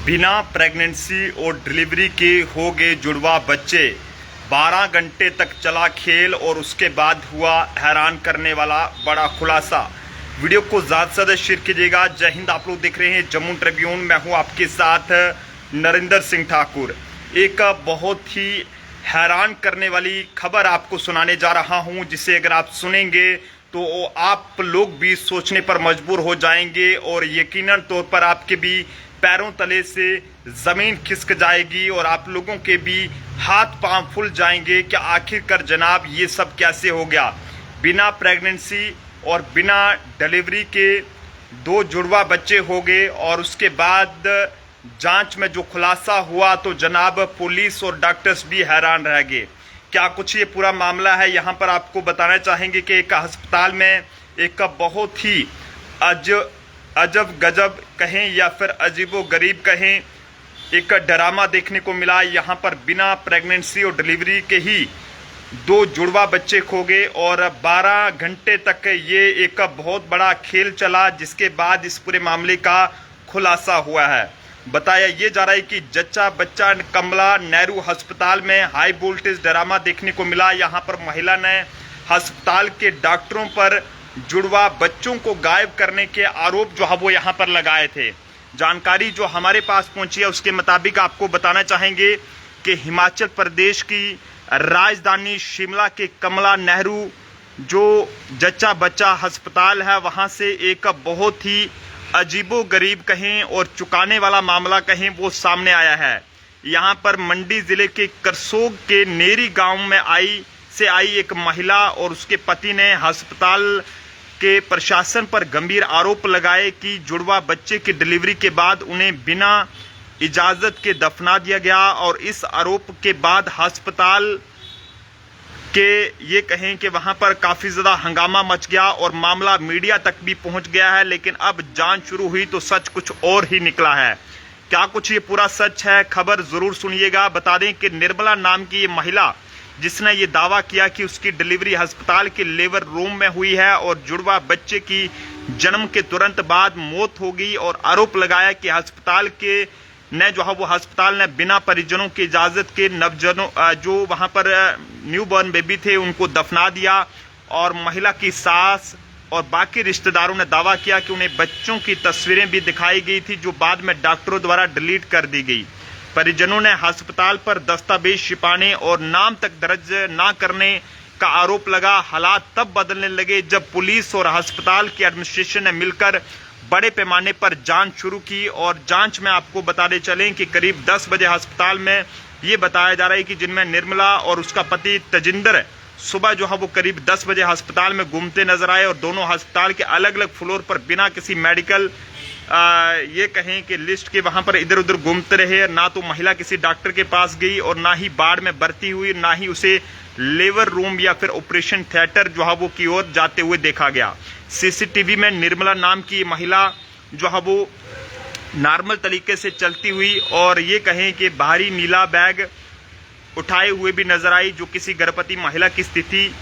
बिना प्रेगनेंसी और डिलीवरी के हो गए जुड़वा बच्चे। 12 घंटे तक चला खेल और उसके बाद हुआ हैरान करने वाला बड़ा खुलासा। वीडियो को ज़्यादा से ज़्यादा शेयर कीजिएगा। जय हिंद। आप लोग देख रहे हैं जम्मू ट्रिब्यून। मैं हूं आपके साथ नरेंद्र सिंह ठाकुर। एक बहुत ही हैरान करने वाली खबर आपको सुनाने जा रहा हूं, जिसे अगर आप सुनेंगे तो आप लोग भी सोचने पर मजबूर हो जाएंगे और यकीनन तौर पर आपके भी पैरों तले से जमीन खिसक जाएगी और आप लोगों के भी हाथ पांव फूल जाएंगे कि आखिरकार जनाब ये सब कैसे हो गया। बिना प्रेगनेंसी और बिना डिलीवरी के 2 जुड़वा बच्चे हो गए और उसके बाद जांच में जो खुलासा हुआ तो जनाब पुलिस और डॉक्टर्स भी हैरान रह गए। क्या कुछ ये पूरा मामला है, यहाँ पर आपको बताना चाहेंगे कि एक अस्पताल में एक बहुत ही अजब गजब कहें या फिर अजीबो गरीब कहें, एक ड्रामा देखने को मिला। यहाँ पर बिना प्रेगनेंसी और डिलीवरी के ही 2 जुड़वा बच्चे खो गए और 12 घंटे तक ये एक बहुत बड़ा खेल चला, जिसके बाद इस पूरे मामले का खुलासा हुआ है। बताया ये जा रहा है कि जच्चा बच्चा कमला नेहरू अस्पताल में हाई वोल्टेज ड्रामा देखने को मिला। यहाँ पर महिला ने अस्पताल के डॉक्टरों पर जुड़वा बच्चों को गायब करने के आरोप जो है वो यहाँ पर लगाए थे। जानकारी जो हमारे पास पहुंची है उसके मुताबिक आपको बताना चाहेंगे कि हिमाचल प्रदेश की राजधानी शिमला के कमला नेहरू जो जच्चा बच्चा अस्पताल है, वहां से एक बहुत ही अजीबो गरीब कहें और चुकाने वाला मामला कहें वो सामने आया है। यहाँ पर मंडी जिले के करसोग के नेरी गांव में आई एक महिला और उसके पति ने अस्पताल के प्रशासन पर गंभीर आरोप लगाए कि जुड़वा बच्चे की डिलीवरी के बाद उन्हें बिना इजाजत के दफना दिया गया और इस आरोप के बाद अस्पताल के ये कहें कि वहां पर काफी ज्यादा हंगामा मच गया और मामला मीडिया तक भी पहुंच गया है। लेकिन अब जांच शुरू हुई तो सच कुछ और ही निकला है। क्या कुछ ये पूरा सच है, खबर जरूर सुनिएगा। बता दें कि निर्मला नाम की ये महिला जिसने ये दावा किया कि उसकी डिलीवरी अस्पताल के लेबर रूम में हुई है और जुड़वा बच्चे की जन्म के तुरंत बाद मौत हो गई, और आरोप लगाया कि अस्पताल के ने जो है वो अस्पताल ने बिना परिजनों की इजाजत के नवजनों जो वहां पर न्यू बॉर्न बेबी थे उनको दफना दिया। और महिला की सास और बाकी रिश्तेदारों ने दावा किया कि उन्हें बच्चों की तस्वीरें भी दिखाई गई थी जो बाद में डॉक्टरों द्वारा डिलीट कर दी गई। परिजनों ने अस्पताल पर दस्तावेज छिपाने और नाम तक दर्ज ना करने का आरोप लगा। हालात तब बदलने लगे जब पुलिस और अस्पताल की एडमिनिस्ट्रेशन ने मिलकर बड़े पैमाने पर जांच शुरू की। और जांच में आपको बताने चलें कि करीब 10 बजे अस्पताल में ये बताया जा रहा है कि जिनमें निर्मला और उसका पति तजिंदर सुबह जो है वो करीब 10 बजे अस्पताल में घूमते नजर आए और दोनों अस्पताल के अलग अलग फ्लोर पर बिना किसी मेडिकल ये कहें कि लिस्ट के वहां पर इधर उधर घूमते रहे। ना तो महिला किसी डॉक्टर के पास गई और ना ही वार्ड में भर्ती हुई, ना ही उसे लेबर रूम या फिर ऑपरेशन थिएटर जो है वो की ओर जाते हुए देखा गया। सीसीटीवी में निर्मला नाम की महिला जो है वो नॉर्मल तरीके से चलती हुई और ये कहें कि भारी नीला बैग उठाए हुए भी नजर आई, जो किसी गर्भवती महिला की स्थिति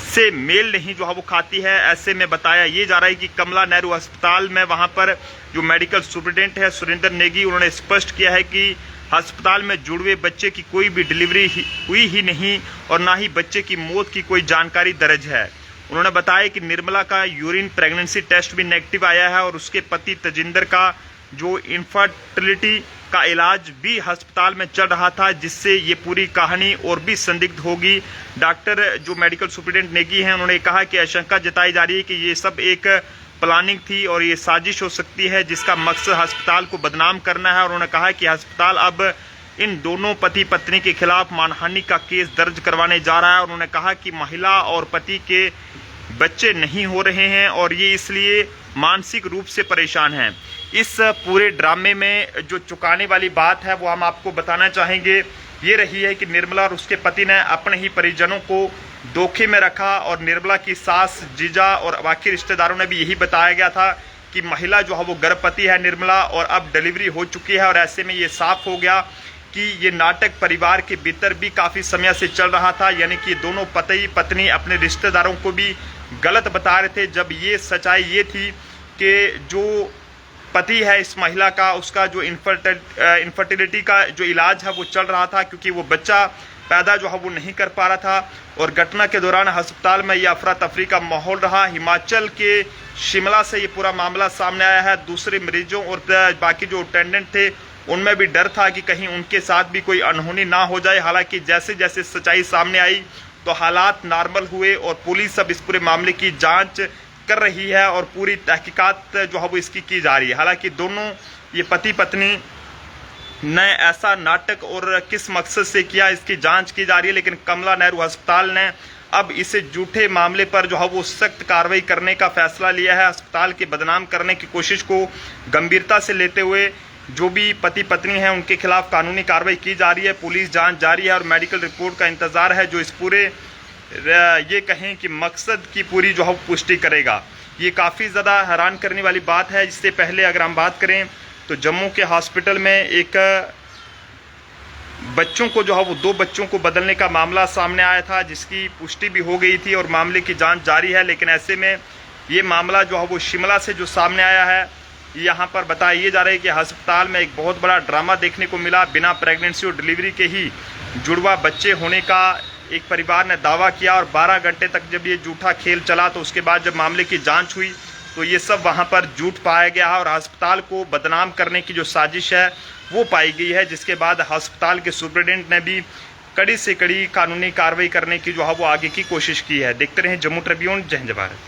से मेल नहीं जो है वो खाती है। ऐसे में बताया ये जा रहा है कि कमला नेहरू अस्पताल में वहां पर जो मेडिकल सुपरिटेंडेंट है सुरेंद्र नेगी, उन्होंने स्पष्ट किया है कि अस्पताल में जुड़वे बच्चे की कोई भी डिलीवरी हुई ही नहीं और ना ही बच्चे की मौत की कोई जानकारी दर्ज है। उन्होंने बताया कि निर्मला का यूरिन प्रेगनेंसी टेस्ट भी नेगेटिव आया है और उसके पति तजिंदर का जो इनफर्टिलिटी का इलाज भी अस्पताल में चल रहा था, जिससे ये पूरी कहानी और भी संदिग्ध होगी। डॉक्टर जो मेडिकल सुपरिटेंडेंट नेगी हैं, उन्होंने कहा कि आशंका जताई जा रही है कि ये सब एक प्लानिंग थी और ये साजिश हो सकती है जिसका मकसद अस्पताल को बदनाम करना है। और उन्होंने कहा कि अस्पताल अब इन दोनों पति पत्नी के खिलाफ मानहानि का केस दर्ज करवाने जा रहा है। उन्होंने कहा कि महिला और पति के बच्चे नहीं हो रहे हैं और ये इसलिए मानसिक रूप से परेशान हैं। इस पूरे ड्रामे में जो चुकाने वाली बात है वो हम आपको बताना चाहेंगे ये रही है कि निर्मला और उसके पति ने अपने ही परिजनों को धोखे में रखा और निर्मला की सास, जीजा और बाकी रिश्तेदारों ने भी यही बताया गया था कि महिला जो है वो गर्भवती है निर्मला और अब डिलीवरी हो चुकी है। और ऐसे में ये साफ हो गया कि ये नाटक परिवार के भीतर भी काफ़ी समय से चल रहा था, यानी कि दोनों पति पत्नी अपने रिश्तेदारों को भी गलत बता रहे थे। जब ये सच्चाई ये थी कि जो पति है इस महिला का, उसका जो इनफर्टिलिटी का जो इलाज है वो चल रहा था, क्योंकि वो बच्चा पैदा जो है वो नहीं कर पा रहा था। और घटना के दौरान अस्पताल में यह अफरा तफरी का माहौल रहा। हिमाचल के शिमला से ये पूरा मामला सामने आया है। दूसरे मरीजों और बाकी जो अटेंडेंट थे उनमें भी डर था कि कहीं उनके साथ भी कोई अनहोनी ना हो जाए। हालांकि जैसे जैसे सच्चाई सामने आई तो हालात नॉर्मल हुए और पुलिस अब इस पूरे मामले की जांच कर रही है और पूरी तहकीकात जो है वो इसकी की जा रही है। हालांकि दोनों ये पति पत्नी ने ऐसा नाटक और किस मकसद से किया इसकी जांच की जा रही है, लेकिन कमला नेहरू अस्पताल ने अब इसे झूठे मामले पर जो है वो सख्त कार्रवाई करने का फैसला लिया है। अस्पताल के बदनाम करने की कोशिश को गंभीरता से लेते हुए जो भी पति पत्नी हैं उनके खिलाफ कानूनी कार्रवाई की जा रही है। पुलिस जांच जारी है और मेडिकल रिपोर्ट का इंतजार है जो इस पूरे ये कहें कि मकसद की पूरी जो है पुष्टि करेगा। ये काफ़ी ज़्यादा हैरान करने वाली बात है। इससे पहले अगर हम बात करें तो जम्मू के हॉस्पिटल में एक बच्चों को जो है वो 2 बच्चों को बदलने का मामला सामने आया था, जिसकी पुष्टि भी हो गई थी और मामले की जांच जारी है। लेकिन ऐसे में ये मामला जो है वो शिमला से जो सामने आया है, यहाँ पर बताया ये जा रहा है कि अस्पताल में एक बहुत बड़ा ड्रामा देखने को मिला। बिना प्रेगनेंसी और डिलीवरी के ही जुड़वा बच्चे होने का एक परिवार ने दावा किया और 12 घंटे तक जब ये झूठा खेल चला तो उसके बाद जब मामले की जांच हुई तो ये सब वहाँ पर झूठ पाया गया है और अस्पताल को बदनाम करने की जो साजिश है वो पाई गई है, जिसके बाद अस्पताल के सुपरिटेंडेंट ने भी कड़ी से कड़ी कानूनी कार्रवाई करने की जो है वो आगे की कोशिश की है। देखते रहें जम्मू ट्रिब्यून। जय हिंद भारत।